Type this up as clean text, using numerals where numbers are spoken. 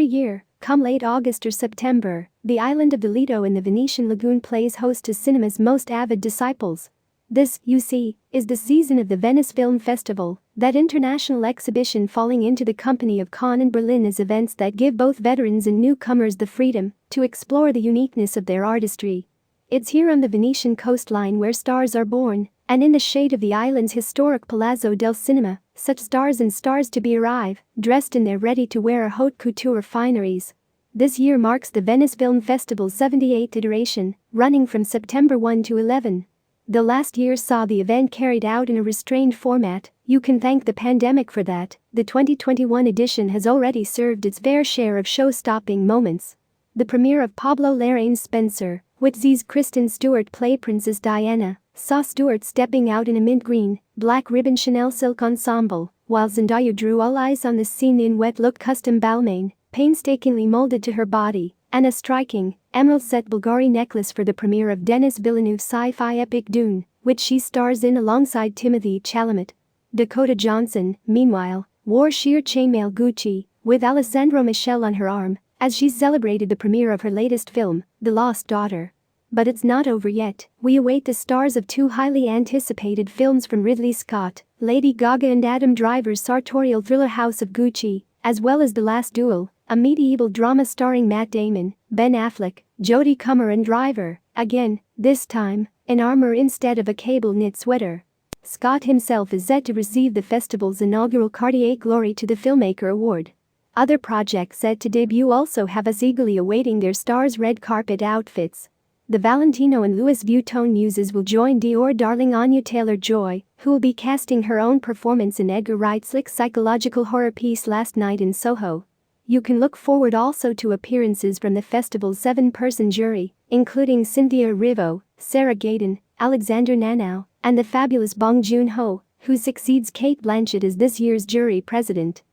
year, come late August or September, the island of the Lido in the Venetian lagoon plays host to cinema's most avid disciples. This, you see, is the season of the Venice Film Festival, that international exhibition falling into the company of Cannes and Berlin as events that give both veterans and newcomers the freedom to explore the uniqueness of their artistry. It's here on the Venetian coastline where stars are born, and in the shade of the island's historic Palazzo del Cinema, such stars and stars to be arrive, dressed in their ready-to-wear haute couture fineries. This year marks the Venice Film Festival's 78th iteration, running from September 1 to 11. The last year saw the event carried out in a restrained format. You can thank the pandemic for that. The 2021 edition has already served its fair share of show-stopping moments. The premiere of Pablo Larraín's Spencer, Whitsy's Kristen Stewart play Princess Diana, saw Stewart stepping out in a mint green, black ribbon Chanel silk ensemble, while Zendaya drew all eyes on the scene in wet look custom balmain, painstakingly molded to her body, and a striking, emerald-set Bulgari necklace for the premiere of Denis Villeneuve's sci-fi epic Dune, which she stars in alongside Timothée Chalamet. Dakota Johnson, meanwhile, wore sheer chainmail Gucci, with Alessandro Michele on her arm, as she celebrated the premiere of her latest film, The Lost Daughter. But it's not over yet. We await the stars of two highly anticipated films from Ridley Scott, Lady Gaga and Adam Driver's sartorial thriller House of Gucci, as well as The Last Duel, a medieval drama starring Matt Damon, Ben Affleck, Jodie Comer and Driver, again, this time, in armor instead of a cable-knit sweater. Scott himself is set to receive the festival's inaugural Cartier Glory to the Filmmaker Award. Other projects set to debut also have us eagerly awaiting their stars' red carpet outfits. The Valentino and Louis Vuitton muses will join Dior darling Anya Taylor-Joy, who will be casting her own performance in Edgar Wright's slick psychological horror piece Last Night in Soho. You can look forward also to appearances from the festival's 7-person jury, including Cynthia Erivo, Sarah Gadon, Alexander Nanau, and the fabulous Bong Joon-ho, who succeeds Cate Blanchett as this year's jury president.